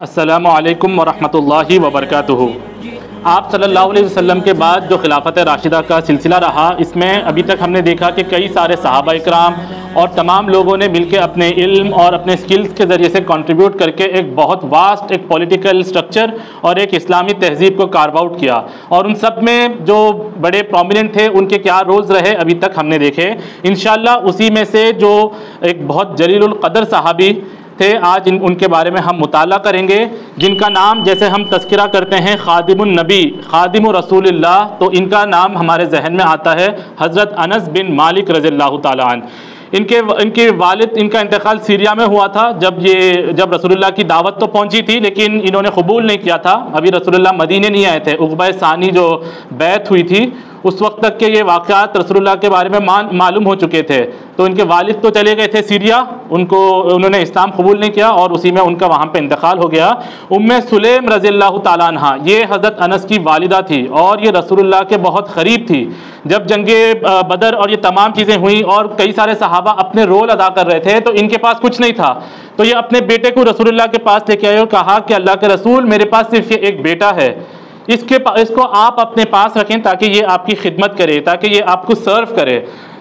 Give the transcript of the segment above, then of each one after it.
अस्सलामु अलैकुम वरहमतुल्लाहि वबरकातुहू। आप सल्लल्लाहु अलैहि वसल्लम के बाद जो खिलाफत राशिदा का सिलसिला रहा, इसमें अभी तक हमने देखा कि कई सारे सहाबा इकराम और तमाम लोगों ने मिलकर अपने इल्म और अपने स्किल्स के ज़रिए से कंट्रीब्यूट करके एक बहुत वास्ट एक पॉलिटिकल स्ट्रक्चर और एक इस्लामी तहजीब को कार्व आउट किया। और उन सब में जो बड़े प्रोमिनेंट थे उनके क्या रोल्स रहे अभी तक हमने देखे। इंशाअल्लाह उसी में से जो एक बहुत जलीलुल क़दर सहाबी थे, आज उनके बारे में हम मुताला करेंगे, जिनका नाम जैसे हम तज़किरा करते हैं खादिमुन नबी, खादिमु रसूलिल्लाह, तो इनका नाम हमारे जहन में आता है हज़रत अनस बिन मालिक रज़ियल्लाहु ताला अन्हु। इनके वालिद, इनका इंतकाल सीरिया में हुआ था जब रसूलुल्लाह की दावत तो पहुंची थी लेकिन इन्होंने कबूल नहीं किया था। अभी रसूलुल्लाह मदीने नहीं आए थे। उक़बा सानी जो बैत हुई थी उस वक्त तक के ये वाक़यात रसूलुल्लाह के बारे में मालूम हो चुके थे। तो इनके वालिद तो चले गए थे सीरिया, उन्होंने इस्लाम कबूल नहीं किया और उसी में उनका वहाँ पे इंतकाल हो गया। उम्मे सुलेम रज़ियल्लाहु ताला अन्हा, ये हज़रत अनस की वालिदा थी और ये रसूलुल्लाह के बहुत क़रीब थी। जब जंगे बदर और ये तमाम चीज़ें हुई और कई सारे सहाबा अपने रोल अदा कर रहे थे तो इनके पास कुछ नहीं था, तो ये अपने बेटे को रसूलुल्लाह के पास लेके आए और कहा कि अल्लाह के रसूल, मेरे पास सिर्फ ये एक बेटा है, इसको आप अपने पास रखें ताकि ये आपकी खिदमत करे, ताकि ये आपको सर्व करे।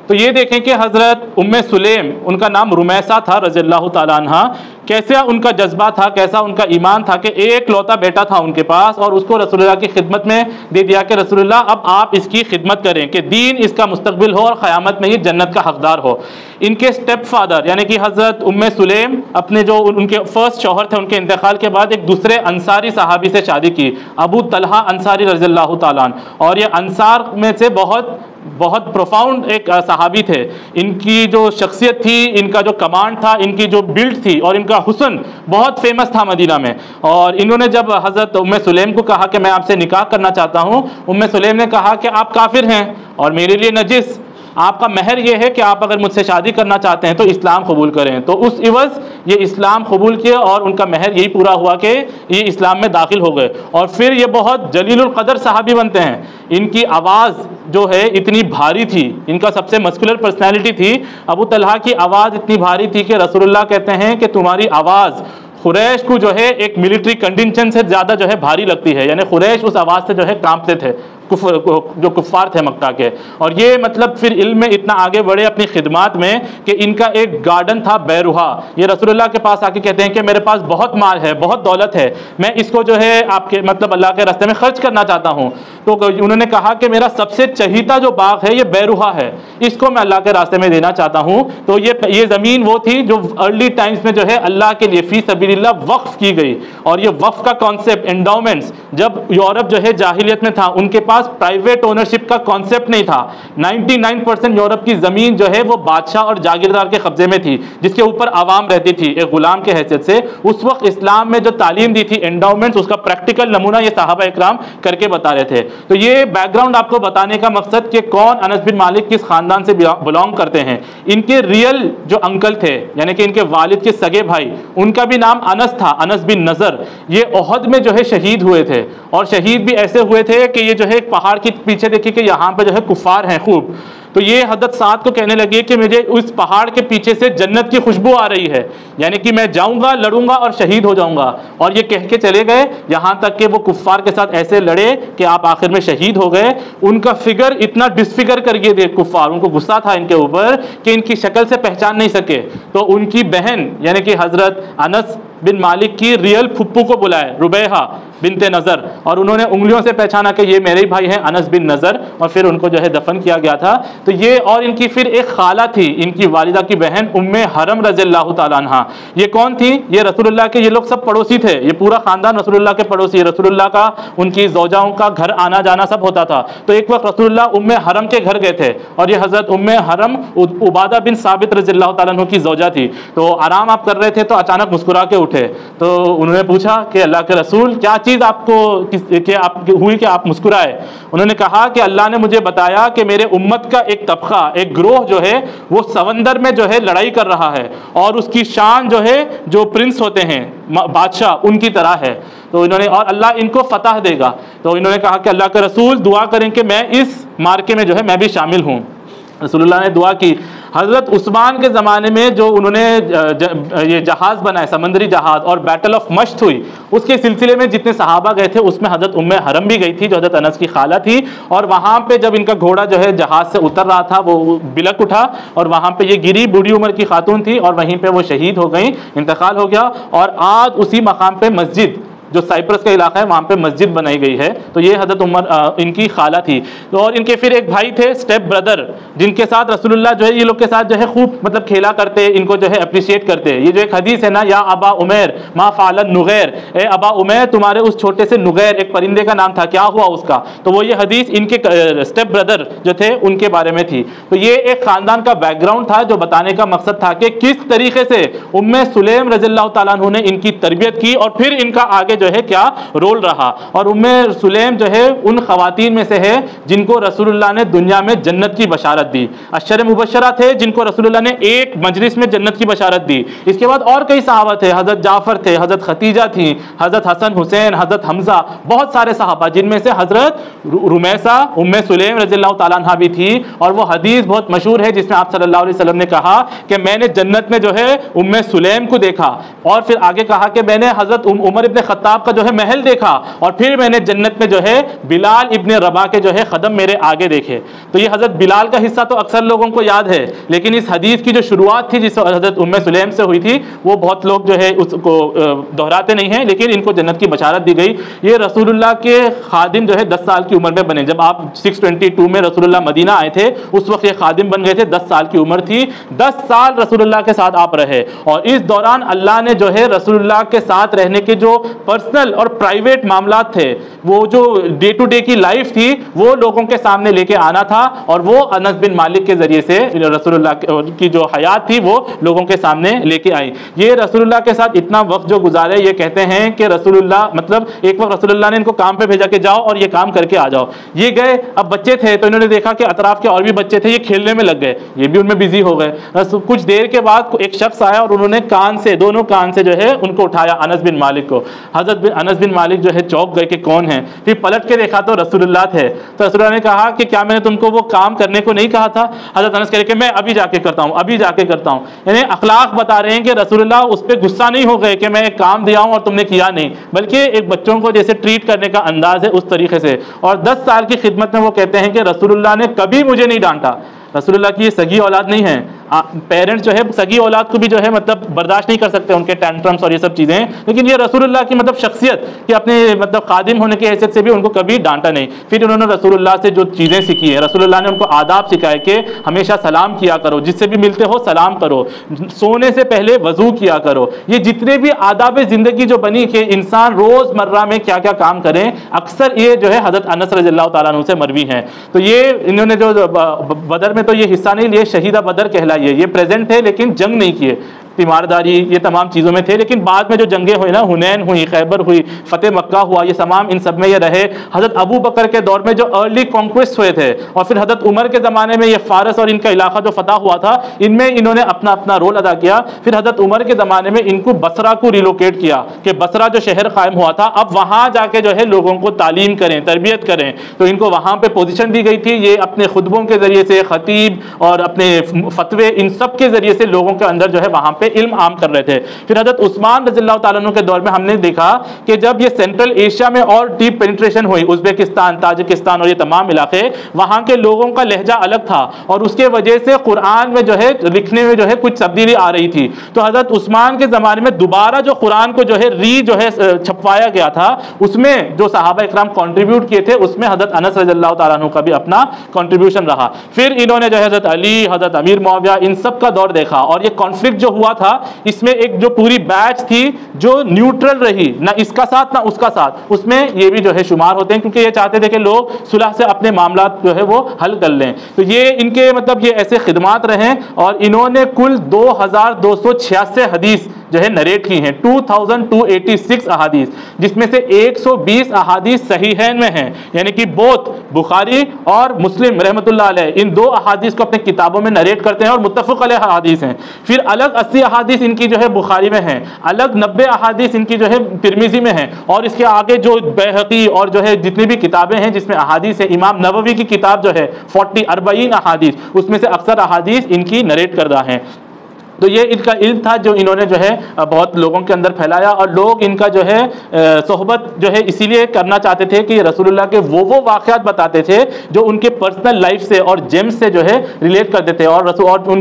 तो ये देखें कि हज़रत उम्मे सुलेम, उनका नाम रुमैसा था रज़ियल्लाहु ताला अन्हा, कैसा उनका जज्बा था, कैसा उनका ईमान था कि एक लौता बेटा था उनके पास और उसको रसूलुल्लाह की खिदमत में दे दिया कि रसूलुल्लाह अब आप इसकी खिदमत करें कि दीन इसका मुस्तकबिल हो और क़यामत में ये जन्नत का हकदार हो। इनके स्टेप फादर यानी कि हज़रत उम्मे सुलेम अपने जो उनके फर्स्ट शौहर थे, उनके इंतकाल के बाद एक दूसरे अंसारी सहाबी से शादी की, अबू तलहा अंसारी रज़ियल्लाहु ताला अन्हु, और ये अंसार में से बहुत प्रोफाउंड एक सहाबी थे। इनकी जो शख्सियत थी, इनका जो कमांड था, इनकी जो बिल्ड थी और इनका हुस्न बहुत फेमस था मदीना में। और इन्होंने जब हज़रत उम्मे सुलेम को कहा कि मैं आपसे निकाह करना चाहता हूँ, उम्मे सुलेम ने कहा कि आप काफिर हैं और मेरे लिए नजिस, आपका महर ये है कि आप अगर मुझसे शादी करना चाहते हैं तो इस्लाम कबूल करें। तो उस इवज़ ये इस्लाम कबूल किए और उनका महर यही पूरा हुआ कि ये इस्लाम में दाखिल हो गए और फिर ये बहुत जलीलुल क़दर सहाबी बनते हैं। इनकी आवाज़ जो है इतनी भारी थी, इनका सबसे मस्कुलर पर्सनैलिटी थी। अबू तलहा की आवाज़ इतनी भारी थी कि रसूलुल्लाह कहते हैं कि तुम्हारी आवाज़ खुरैश को जो है एक मिलिट्री कंटिजेंट से ज़्यादा जो है भारी लगती है, यानी खुरैश उस आवाज़ से जो है कांपते थे, जो कुफ़ार थे मक्का के। और ये मतलब फिर इल्म में इतना आगे बढ़े अपनी खिदमात में कि इनका एक गार्डन था बैरुहा। ये रसूलुल्लाह के पास आके कहते हैं कि मेरे पास बहुत माल है, बहुत दौलत है, मैं इसको जो है आपके मतलब अल्लाह के रास्ते में खर्च करना चाहता हूँ। तो उन्होंने कहा कि मेरा सबसे चहीता जो बाग है ये बैरुहा है, इसको मैं अल्लाह के रास्ते में देना चाहता हूँ। तो ये ज़मीन वो थी जो अर्ली टाइम्स में जो है अल्लाह के लिए फी सबीलिल्लाह वक्फ की गई। और ये वक्फ का कॉन्सेप्ट, एंडाउमेंट्स, जब यूरोप जो है जाहिलियत में था उनके पास प्राइवेट ओनरशिप का कॉन्सेप्ट नहीं था। 99% यूरोप की जमीन जो है वो बादशाह और जागीरदार के कब्जे में थी, जिसके ऊपर आवाम रहती थी एक गुलाम के हैसियत से। उस वक्त इस्लाम में जो तालीम दी थी एंडाउमेंट्स, उसका प्रैक्टिकल नमूना ये सहाबा इकराम करके बता रहे थे। तो ये बैकग्राउंड आपको बताने का मकसद कि कौन अनस बिन मालिक किस खानदान से बिलोंग करते हैं। इनके रियल जो अंकल थे यानी कि इनके वालिद के सगे भाई, उनका भी नाम अनस था, अनस बिन नज़र। ये ओहद में जो है शहीद हुए थे और शहीद भी ऐसे हुए थे कि ये जो है पहाड़ के पीछे देखिए कि यहाँ पे जो है कुफार हैं खूब। तो ये हज़रत साद को कहने लगे कि मुझे उस पहाड़ के पीछे से जन्नत की खुशबू आ रही है, यानी कि मैं जाऊंगा, लड़ूंगा और शहीद हो जाऊंगा। और ये कह के चले गए, यहाँ तक कि वो कुफार के साथ ऐसे लड़े कि आप आखिर में शहीद हो गए। उनका फिगर इतना डिसफिगर कर दिए थे कुफार, उनको गुस्सा था इनके ऊपर कि इनकी शक्ल से पहचान नहीं सके। तो उनकी बहन यानी कि हज़रत अनस बिन मालिक की रियल फुप्पू को बुलाए, रुबैहा बिनते नज़र, और उन्होंने उंगलियों से पहचाना कि ये मेरे ही भाई हैं अनस बिन नज़र, और फिर उनको जो है दफन किया गया था। तो ये और इनकी फिर एक खाला थी, इनकी वालिदा की बहन उम्मे हरम रज़ियल्लाहु ताला अन्हा। ये कौन थी? ये रसूलुल्लाह के, ये लोग सब पड़ोसी थे, ये पूरा खानदान रसूलुल्लाह के पड़ोसी। रसूलुल्लाह का उनकी ज़ौजाओं का घर आना जाना सब होता था। तो एक वक्त रसूलुल्लाह उम्मे हरम के घर गए थे और ये हज़रत उम्मे हरम उबादा बिन साबित रज़ियल्लाहु ताला अन्हु की ज़ौजा थी। तो आराम आप कर रहे थे तो अचानक मुस्कुरा के उठे। तो उन्होंने पूछा कि अल्लाह के रसूल, क्या चीज़ आपको हुई कि आप मुस्कुराए? उन्होंने कहा कि अल्लाह ने मुझे बताया कि मेरे उम्मत का एक तबका, एक ग्रोह जो है वो समंदर में जो है लड़ाई कर रहा है और उसकी शान जो है जो प्रिंस होते हैं बादशाह उनकी तरह है। तो इन्होंने, और अल्लाह इनको फतह देगा। तो इन्होंने कहा कि अल्लाह के रसूल दुआ करें कि मैं इस मार्के में जो है मैं भी शामिल हूँ। रसूलुल्लाह ने दुआ की। हज़रत उस्मान के ज़माने में जो उन्होंने ये जहाज़ बनाए, समंदरी जहाज़, और बैटल ऑफ मश्त हुई, उसके सिलसिले में जितने सहाबा गए थे उसमें हज़रत उम्मे हरम भी गई थी, जो हज़रत अनस की खाला थी। और वहाँ पे जब इनका घोड़ा जो है जहाज़ से उतर रहा था वो बिलक उठा और वहाँ पे ये गिरी, बूढ़ी उम्र की खातून थी और वहीं पे वो शहीद हो गई, इंतकाल हो गया। और आज उसी मकाम पे मस्जिद, जो साइप्रस का इलाका है वहाँ पे मस्जिद बनाई गई है। तो ये हज़रत उमर इनकी खाला थी। तो और इनके फिर एक भाई थे, स्टेप ब्रदर, जिनके साथ रसूलुल्लाह जो है ये लोग के साथ जो है खूब मतलब खेला करते, इनको जो है अप्रिशिएट करते। ये जो एक हदीस है ना, या अबा उमैर मा फ़ालन नुगैर, ए अबा उमैर तुम्हारे उस छोटे से नुगैर, एक परिंदे का नाम था, क्या हुआ उसका? तो वो ये हदीस इनके स्टेप ब्रदर जो थे उनके बारे में थी। तो ये एक ख़ानदान का बैकग्राउंड था जो बताने का मकसद था कि किस तरीके से उम्मे सुलेम रज़ियल्लाहु ताला अन्हु ने इनकी तरबियत की और फिर इनका आगे जो है क्या रोल रहा। और उम्मे सुलेम जो है उन खवातीन में से है जिनको रसूलुल्लाह ने दुनिया में जन्नत की बशारत दी। अशर मुबशरा थे जिनको रसूलुल्लाह ने एक मजलिस में जन्नत की बशारत दी। इसके बाद और कई सहाबा थे, हज़रत जाफ़र थे, हज़रत खतीजा थी, हज़रत हसन हुसैन, हज़रत हमज़ा, बहुत सारे सहाबा, जिनमें से हज़रत रुमैसा उम्मे सुलेम रज़ियल्लाहु ताला अन्हा भी थी। और वो हदीस बहुत मशहूर है जिसमें आप सल्लल्लाहु अलैहि वसल्लम ने कहा कि मैंने जन्नत में जो है उम्मे सुलेम को देखा, और फिर आगे कहा कि मैंने हज़रत उमर इब्न खत्ताब का जो है महल देखा, और फिर मैंने जन्नत में जो है बिलाल इब्न रबा के जो है कदम मेरे आगे देखे। तो ये हज़रत बिलाल का हिस्सा तो अक्सर लोगों को याद है, लेकिन इस हदीस की जो शुरुआत थी जिस हज़रत उम्मे सुलेम से हुई थी वो बहुत लोग जो है उसको दोहराते नहीं हैं, लेकिन इनको जन्नत की बशारत दी गई। ये रसूलुल्लाह के खादिम जो है 10 साल की उम्र में बने। जब आप 622 में रसूलुल्लाह मदीना आए थे उस वक्त ये खादिम बन गए थे, 10 साल की उम्र थी। 10 साल रसूलुल्लाह के साथ आप रहे, और इस दौरान अल्लाह ने जो है रसूलुल्लाह के साथ रहने के जो पर्सनल और प्राइवेट मामला थे, वो जो डे टू डे की लाइफ थी, वो लोगों के सामने लेके आना था, और वो अनस बिन मालिक के जरिए से रसूलुल्लाह की जो हयात थी वो लोगों के सामने लेके आई। ये रसूलुल्लाह के साथ इतना वक्त जो गुजारे, ये कहते हैं कि रसूलुल्लाह मतलब एक वक्त रसूलुल्लाह ने इनको काम पे भेजा कि जाओ और ये काम करके आ जाओ। ये गए, अब बच्चे थे तो इन्होंने देखा कि अतराफ के और भी बच्चे थे, ये खेलने में लग गए, ये भी उनमें बिजी हो गए। कुछ देर के बाद एक शख्स आया और उन्होंने कान से, दोनों कान से जो है उनको उठाया, अनस बिन मालिक को। हज़रत अनस बिन मालिक जो है चौंक गए कि कौन है। फिर पलट के देखा तो रसूलुल्लाह थे। तो रसूलुल्लाह ने कहा कि क्या मैंने तुमको वो काम करने को नहीं कहा था? हज़रत अनस कह रहे कि मैं अभी जाके करता हूँ, अभी जाके करता हूँ। यानी अखलाक बता रहे हैं कि रसूलुल्लाह उस पर गुस्सा नहीं हो गए कि मैं एक काम दिया हूँ और तुमने किया नहीं, बल्कि एक बच्चों को जैसे ट्रीट करने का अंदाज है उस तरीके से। और 10 साल की खिदमत में वो कहते हैं कि रसूलुल्लाह ने कभी मुझे नहीं डांटा। रसूलुल्लाह की ये सगी औलाद नहीं है, पेरेंट्स जो है सगी औलाद को भी जो है मतलब बर्दाश्त नहीं कर सकते उनके टेंट्रम्स और ये सब चीज़ें, लेकिन ये रसूलुल्लाह की मतलब शख्सियत कि अपने मतलब खादिम होने की हैसियत से भी उनको कभी डांटा नहीं। फिर उन्होंने रसूलुल्लाह से जो चीज़ें सीखी है, रसूलुल्लाह ने उनको आदाब सिखाए कि हमेशा सलाम किया करो, जिससे भी मिलते हो सलाम करो, सोने से पहले वजू किया करो। ये जितने भी आदाब ज़िंदगी जो बनी कि इंसान रोज़मर्रा में क्या क्या काम करें, अक्सर ये जो है हज़रत अनस रज़ियल्लाहु ताला अन्हु से मरवी हैं। तो ये इन्होंने जो बदर में तो ये हिस्सा नहीं लिए, शहीदा बदर कहलाइए, ये प्रेजेंट थे लेकिन जंग नहीं किए, तीमारदारी ये तमाम चीज़ों में थे। लेकिन बाद में जो जंगें हुई ना, हुनैन हुई, खैबर हुई, फतेह मक्का हुआ, ये तमाम इन सब में ये रहे। हज़रत अबू बकर के दौर में जो अर्ली कॉन्क्वेस्ट हुए थे, और फिर हज़रत उमर के ज़माने में ये फारस और इनका इलाका जो फतह हुआ था, इनमें इन्होंने अपना अपना रोल अदा किया। फिर हज़रत उमर के ज़माने में इनको बसरा को रिलोकेट किया कि बसरा जो शहर कायम हुआ था, अब वहाँ जाके जो है लोगों को तालीम करें, तरबियत करें। तो इनको वहाँ पर पोजिशन दी गई थी। ये अपने खुतबों के ज़रिए से, ख़तीब और अपने फतवे, इन सब के ज़रिए से लोगों के अंदर जो है वहाँ पर इल्म आम कर रहे थे। फिर हज़रत उस्मान रज़ियल्लाहु ताला अन्हु के दौर में हमने देखा कि जब ये सेंट्रल एशिया में और डीप पेनिट्रेशन हुई, उज़्बेकिस्तान, ताजिकिस्तान और ये तमाम इलाके, वहाँ के लोगों का लहजा अलग था, और उसके वजह से कुरान में जो है लिखने में जो है कुछ तब्दीली आ रही थी। तो हज़रत उस्मान के ज़माने में दोबारा जो कुरान को जो है छपवाया गया था, उसमें जो सहाबा इकराम कॉन्ट्रीब्यूट किए थे, उसमें हज़रत अनस रज़ियल्लाहु ताला अन्हु का भी अपना कॉन्ट्रीब्यूशन रहा। फिर इन्होंने जो है हज़रत अली, हज़रत अमीर मुआविया, इन सब का दौर देखा, और ये कॉन्फ्लिक्ट जो हुआ था, इसमें एक जो पूरी बैच थी जो न्यूट्रल रही, ना इसका साथ ना उसका साथ, उसमें ये भी जो है शुमार होते हैं, क्योंकि ये चाहते थे कि लोग सुलह से अपने मामला जो है वो हल कर लें। तो ये इनके मतलब ये ऐसे खिदमात रहे, और इन्होंने कुल 2286 हदीस जो है नरेट की हैं, 2286 अहादीस, जिसमें से 120 अहादीस सहीहैन में हैं, यानी कि बोथ बुखारी और मुस्लिम रहमतुल्लाह अलैह इन दो अहादीस को अपने किताबों में नरेट करते हैं और मुत्तफ़क़ अलैह अहादीस हैं। फिर अलग 80 अहादीस इनकी जो है बुखारी में हैं, अलग 90 अहादीस इनकी जो है तिरमिज़ी में हैं, और इसके आगे जो बैहक़ी और जो है जितनी भी किताबें हैं जिसमें अहादीस है, इमाम नववी की किताब जो है 40 अहादीस, उसमें से अक्सर अहादीस इनकी नरेट करदा हैं। तो ये इनका इल्म था जो इन्होंने जो है बहुत लोगों के अंदर फैलाया, और लोग इनका जो है सोहबत जो है इसीलिए करना चाहते थे कि रसूलुल्लाह के वो वाक़यात बताते थे जो उनके पर्सनल लाइफ से और जेम्स से जो है रिलेट करते थे, और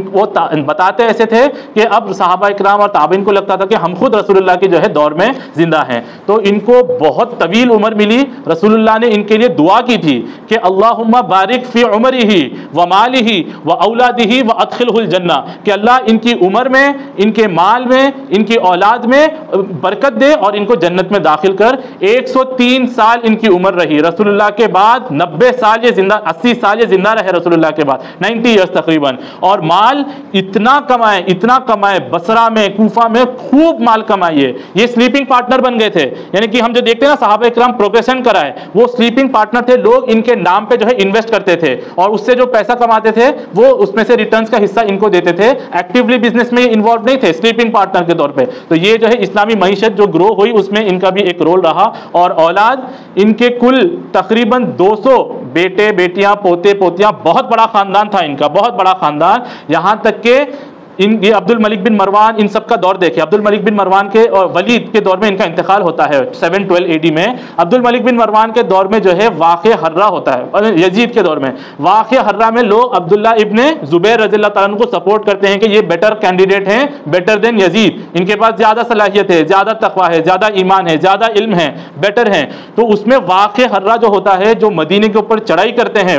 वो बताते ऐसे थे कि अब सहाबा इकराम और ताबीन को लगता था कि हम खुद रसूलुल्लाह के जो है दौर में जिंदा हैं। तो इनको बहुत तवील उम्र मिली। रसूलुल्लाह ने इनके लिए दुआ की थी कि अल्लाहुम्मा बारिक फ़ी उमरिही व मालिही व औलादिही व अदखिलहुल जन्ना, कि अल्लाह इनकी उम्र में, इनके माल में, इनकी औलाद में बरकत दे और इनको जन्नत में दाखिल कर। 103 साल इनकी उम्र रही रसूलुल्लाह के बाद, 90 साल ये जिंदा, 80 साल ये जिंदा रहे रसूलुल्लाह के बाद, 90 ईयर्स तकरीबन। और माल इतना कमाए बसरा में, कूफा में खूब माल कमाइए। ये स्लीपिंग पार्टनर बन गए थे, यानी कि हम जो देखते हैं ना सहाबा इकराम प्रोग्रेशन कराए, वो स्लीपिंग पार्टनर थे। लोग इनके नाम पे जो है इन्वेस्ट करते थे और उससे जो पैसा कमाते थे वो उसमें से रिटर्न्स का हिस्सा इनको देते थे। एक्टिवली बिजनेस में इन्वॉल्व नहीं थे, स्लीपिंग पार्टनर के तौर पे। तो ये जो है इस्लामी मईशत जो ग्रो हुई उसमें इनका भी एक रोल रहा। और औलाद इनके कुल तकरीबन 200 बेटे बेटियां पोते पोतियां, बहुत बड़ा खानदान था इनका, बहुत बड़ा खानदान। यहां तक के ये अब्दुल मलिक बिन मरवान, इन सब का दौर देखिए। अब्दुल मलिक बिन मरवान के और वलीद के दौर में इनका इंतकाल होता है 712 AD में। अब्दुल मलिक बिन मरवान के दौर में जो है वाक़े हर्रा होता है, और यजीद के दौर में वाक़े हर्रा में लोग अब्दुल्ला इब्ने ज़ुबैर रज़ियल्लाहु ताला अन्हु को सपोर्ट करते हैं कि ये बेटर कैंडिडेट हैं, बेटर देन यजीद, इनके पास ज़्यादा सलाहियत है, ज़्यादा तकवा है, ज़्यादा ईमान है, ज़्यादा इल्म है, बेटर हैं। तो उसमें वाक़े हर्रा जो होता है, जो मदीने के ऊपर चढ़ाई करते हैं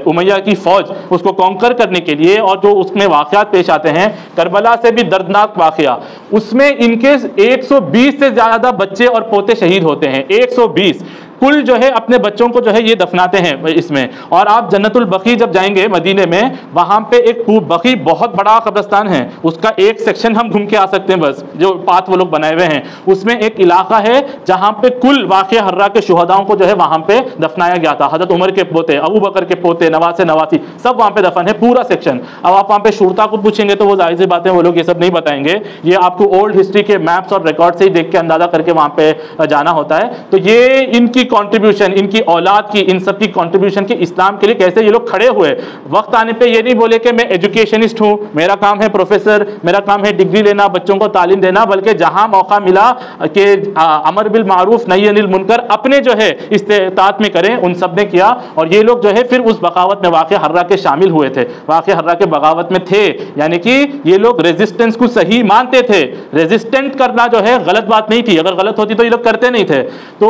उमैया की फ़ौज उसको कॉन्कर करने के लिए, और जो उसमें वाक़यात पेश आते हैं, करबला से भी दर्दनाक वाक़या, उसमें इनके 120 से ज़्यादा बच्चे और पोते शहीद होते हैं। 120 कुल जो है अपने बच्चों को जो है ये दफनाते हैं इसमें। और आप जन्नतुल बकी जब जाएंगे मदीने में, वहां पे एक बकी बहुत बड़ा कब्रिस्तान है, उसका एक सेक्शन हम घूम के आ सकते हैं बस, जो पाथ वो लोग बनाए हुए हैं। उसमें एक इलाका है जहां पे कुल वाक़े हर्रा के शुहदाओं को जो है वहां पे दफनाया गया था। हजरत उमर के पोते, अबू बकर के पोते, नवासे नवासी सब वहां पे दफन है, पूरा सेक्शन। अब आप वहां पे शुरता को पूछेंगे तो वो जाहिर सी बातें वो लोग ये सब नहीं बताएंगे, ये आपको ओल्ड हिस्ट्री के मैप्स और रिकॉर्ड से ही देख के अंदाजा करके वहां पे जाना होता है। तो ये इनकी कंट्रीब्यूशन, इनकी औलाद की, इन सब की कंट्रीब्यूशन की इस्लाम के लिए कैसे ये लोग खड़े हुए। वक्त आने पे ये नहीं बोले कि मैं एजुकेशनिस्ट हूँ, मेरा काम है प्रोफेसर, मेरा काम है डिग्री लेना, बच्चों को तालीम देना, बल्कि जहां मौका मिला कि अमर बिल मारूफ नही अनिल मुनकर अपने जो है इस्तेतात में करें, उन सब ने किया। और ये लोग जो है फिर उस बगावत में वाक़े हर्रा के शामिल हुए थे, वाक़े हर्रा के बगावत में थे, यानी कि ये लोग रेजिस्टेंस को सही मानते थे। रेजिस्टेंट करना जो है गलत बात नहीं थी, अगर गलत होती तो ये लोग करते नहीं थे। तो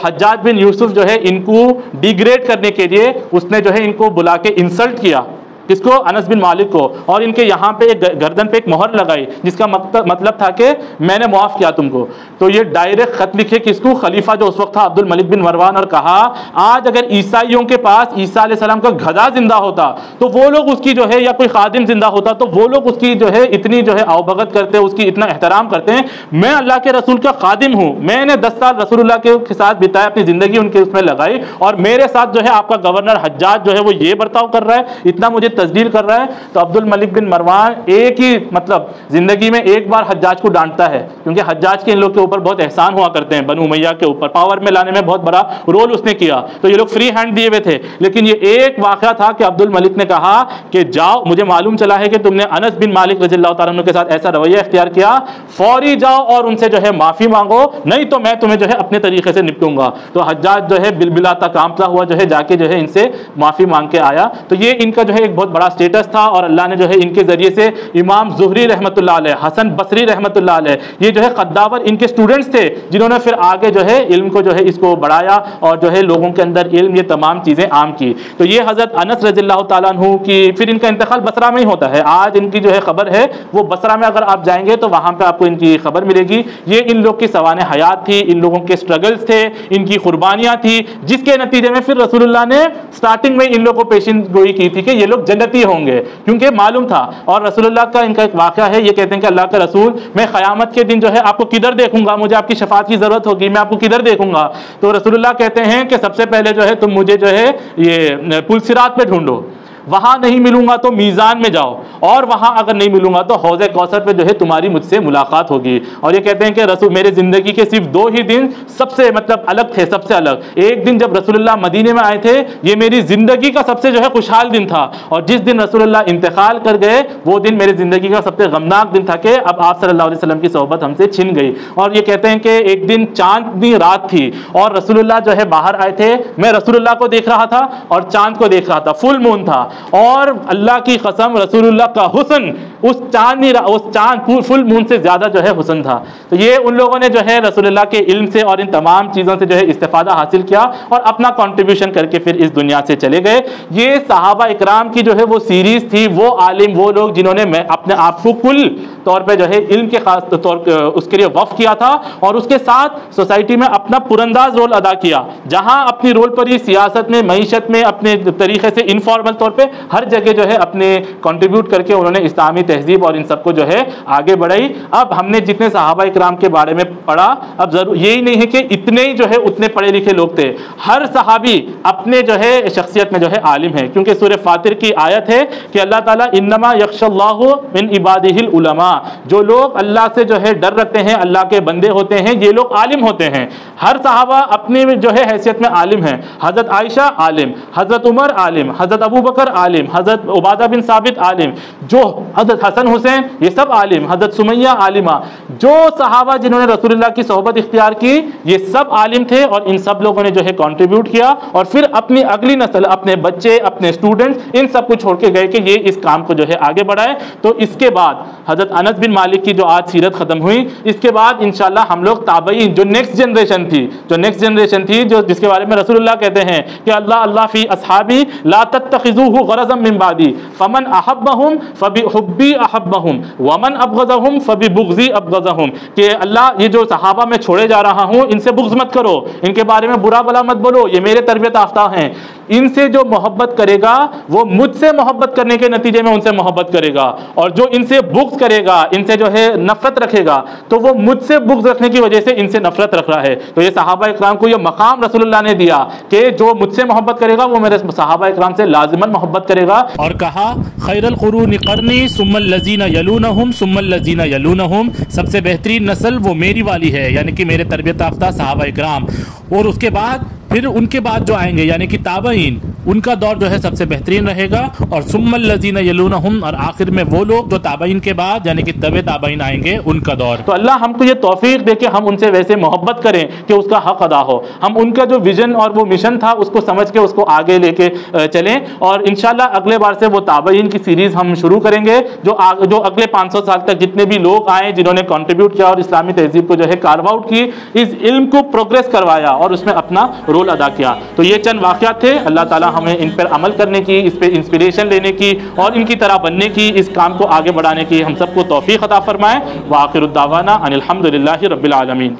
हज्जाज बिन यूसुफ जो है इनको डिग्रेड करने के लिए उसने जो है इनको बुला के इंसल्ट किया, किसको? अनस बिन मालिक को। और इनके यहाँ पे एक गर्दन पे एक मोहर लगाई, जिसका मतलब था कि मैंने माफ़ किया तुमको। तो ये डायरेक्ट खत लिखे किसको? खलीफा जो उस वक्त था अब्दुल मलिक बिन मरवान, और कहा आज अगर ईसाइयों के पास ईसा अलैहिस्सलाम का गधा जिंदा होता तो वो लोग उसकी जो है, या कोई खादिम जिंदा होता तो वो लोग उसकी जो है इतनी जो है आवभगत करते, उसकी इतना एहतराम करते हैं। मैं अल्लाह के रसूल का खादिम हूँ, मैंने 10 साल रसूलुल्लाह के साथ बिताया, अपनी जिंदगी उनके उसमें लगाई, और मेरे साथ जो है आपका गवर्नर हज्जाज जो है वो ये बर्ताव कर रहा है, इतना मुझे तस्दीर कर रहा है। तो अब्दुल मलिक बिन मरवान एक ही मतलब जिंदगी में एक बार हज्जाज को डांटता है, क्योंकि हज्जाज के इन लोग के ऊपर बहुत एहसान हुआ करते हैं, बनु उमैया के ऊपर पावर में लाने में बहुत बड़ा रोल उसने किया। तो ये लोग फ्री हैंड दिए हुए थे, लेकिन ये एक वाकया था कि अब्दुल मलिक ने कहा कि जाओ, मुझे मालूम चला है कि तुमने अनस बिन मालिक रज़ियल्लाहु ताला अन्हु के साथ ऐसा रवैया इख्तियार किया, फौरी जाओ और उनसे जो है माफी मांगो, नहीं तो मैं तुम्हें जो है अपने तरीके से निपटूंगा। तो हज्जाज जो है बिलबिलाता कांपता हुआ जो है जाके जो है इनसे माफी मांग के आया। तो ये इनका जो है एक बहुत बड़ा स्टेटस था, और अल्लाह ने जो है इनके जरिए से इमाम ज़ुहरी रहमतुल्लाह अलैह, हसन बसरी रहमतुल्लाह अलैह, ये जो है कद्दावर इनके स्टूडेंट्स थे, जिन्होंने फिर आगे जो है इल्म को जो है इसको बढ़ाया और जो है लोगों के अंदर इल्म, ये तमाम चीज़ें आम की। तो ये हज़रत अनस रज़ियल्लाहु ताला अन्हु की फिर इनका इंतकाल बसरा में ही होता है। आज इनकी जो है खबर है वो बसरा में, अगर आप जाएंगे तो वहाँ पर आपको इनकी खबर मिलेगी। ये इन लोग की सवाने हयात थी, इन लोगों के स्ट्रगल्स थे, इनकी कुर्बानियाँ थी, जिसके नतीजे में फिर रसूलुल्लाह ने स्टार्टिंग में इन लोगों को पेशिन गोई की थी कि ये लोग जन्नती होंगे, क्योंकि मालूम था। और रसूलुल्लाह का इनका एक वाक़या है, ये कहते हैं कि अल्लाह के रसूल, मैं क़यामत के दिन जो है आपको किधर देखूंगा, मुझे आपकी शफाअत की ज़रूरत होगी, मैं आपको किधर देखूंगा। तो रसूलुल्लाह कहते हैं कि सबसे पहले जो है तुम मुझे जो है ये पुल सिरात पे ढूंढो, वहां नहीं मिलूंगा तो मीज़ान में जाओ, और वहां अगर नहीं मिलूंगा तो हौज़े कौसर पे जो है तुम्हारी मुझसे मुलाकात होगी। और ये कहते हैं कि रसूल मेरे ज़िंदगी के सिर्फ 2 ही दिन सबसे मतलब अलग थे, सबसे अलग। एक दिन जब रसूलुल्लाह मदीने में आए थे, ये मेरी ज़िंदगी का सबसे जो है खुशहाल दिन था, और जिस दिन रसूलुल्लाह इंतकाल कर गए वो दिन मेरी ज़िंदगी का सबसे गमनाक दिन था कि अब आप सल्लल्लाहु अलैहि वसल्लम की सोहबत हमसे छिन गई। और ये कहते हैं कि एक दिन चांदनी रात थी और रसूलुल्लाह जो है बाहर आए थे, मैं रसूलुल्लाह को देख रहा था और चांद को देख रहा था, फुल मून था। और अल्लाह की कसम रसूलुल्लाह का हुस्न उस चांद फुल मून से ज्यादा जो है हुस्न था। तो ये उन लोगों ने जो है रसूलुल्लाह के इल्म से और इन तमाम चीज़ों से जो है इस्तिफादा हासिल किया और अपना कंट्रीब्यूशन करके फिर इस दुनिया से चले गए। ये सहाबा इकराम की जो है वो सीरीज थी, वो आलिम, वो लोग जिन्होंने अपने आप को कुल तौर पे जो है इल्म के खास तौर उसके लिए वक्फ किया था, और उसके साथ सोसाइटी में अपना पुरंदाज रोल अदा किया। जहां अपनी रोल पर ही सियासत में, मईशत में अपने तरीके से इनफॉर्मल तौर पे हर जगह जो है अपने कंट्रीब्यूट करके उन्होंने इस्लामी तहजीब और इन सबको जो है आगे बढ़ाई। अब हमने जितने सहाबा इकराम के बारे में पढ़ा, अब जरूर यही नहीं है कि इतने ही जो है उतने पढ़े लिखे लोग थे, हर सहाबी अपने जो है शख्सियत में जो है आलिम है, क्योंकि सूरह फातिर की आयत है कि अल्लाह ताला इन्नमा यख्शल्लाहु मिन इबादिहिल उलमा, जो लोग अल्लाह से जो है डर रखते हैं, अल्लाह के बंदे होते हैं, ये लोग आलिम होते हैं। हर सहाबा अपने जो है हैसियत में आलिम है। हजरत आयशा आलिम, हजरत उमर आलिम, हजरत अबू बकर आलिम, हजरत उबादा बिन साबित आलिम, जो हजरत हसन हुसैन, ये सब आलिम, हजरत सुमैया आलिमा, जो सहाबा जिन्होंने रसूलुल्लाह की सोहबत इख्तियार की, ये सब आलिम थे। और इन सब लोगों ने जो है कंट्रीब्यूट किया और फिर अपनी अगली नस्ल, अपने बच्चे, अपने स्टूडेंट्स, इन सब को छोड़ के गए कि ये इस काम को जो है आगे बढ़ाए। तो इसके बाद हजरत अनस बिन मालिक की जो आज सीरत खत्म हुई, इसके बाद इंशाल्लाह हम लोग ताबईन, जो नेक्स्ट जनरेशन थी, जो जिसके बारे में रसूलुल्लाह कहते हैं कि अल्लाह अल्लाह फी अस्हाबी ला तत्तखिज़ूहु गरज़म मिन बादी फमन अहब्बहुम फबिहुब्बी अहब्बहुम वमन अबग़ज़हुम फबिबुग़ज़ी अबग़ज़हुम, कि अल्लाह ये जो सहाबा मैं छोड़े जा रहा हूँ इनसे बुग़्ज़ मत करो, इनके बारे में बुरा भला मत बोलो, ये मेरे तरबियत याफ्ता हैं। इनसे जो मोहब्बत करेगा वो मुझसे मोहब्बत करने के नतीजे में उनसे मोहब्बत करेगा, और जो इनसे बुग़्ज़ करेगा, इनसे जो है नफरत रखेगा, तो वो मुझसे बुग़्ज़ रखने की वजह से इनसे नफरत रख रहा है। तो ये सहाबा इकराम को ये मकाम रसूलुल्लाह ने दिया कि जो मुझसे मोहब्बत करेगा वो मेरे सहाबा इकराम से लाजिमन मोहब्बत करेगा। और कहा खैरुल कुरूनि क़र्नी सुम्मल लज़ीना यलूनहुम सुम्मल लज़ीना यलूनहुम, सबसे बेहतरीन नस्ल वो मेरी वाली है, यानी कि मेरे तरबियत याफ्ता सहाबा इकराम, और उसके बाद फिर उनके बाद जो आएंगे यानी कि ताबईन, उनका दौर जो है सबसे बेहतरीन रहेगा, और सुम्मल लज़ीना यलूनहुम, और आखिर में वो लोग जो ताबईन के बाद यानी कि तबे ताबईन आएंगे, उनका दौर। तो अल्लाह हमको ये तौफीक दे के हम उनसे वैसे मोहब्बत करें कि उसका हक अदा हो, हम उनका जो विजन और वो मिशन था उसको समझ के उसको आगे लेके चलें। और इंशाल्लाह अगले बार से वो ताबईन की सीरीज हम शुरू करेंगे, जो अगले 500 साल तक जितने भी लोग आए जिन्होंने कंट्रीब्यूट किया और इस्लामी तहजीब को जो है कार्व आउट की, इस इल्म को प्रोग्रेस करवाया और उसमें अपना रोल अदा किया। तो ये चंद वाक़यात थे। अल्लाह ताला हमें इन पर अमल करने की, इस पर इंस्पिरेशन लेने की और इनकी तरह बनने की, इस काम को आगे बढ़ाने की हम सबको तौफीक अता फरमाए। व आखिरुद्दावाना अनिल हम्दुलिल्लाहि रब्बिल आलमीन।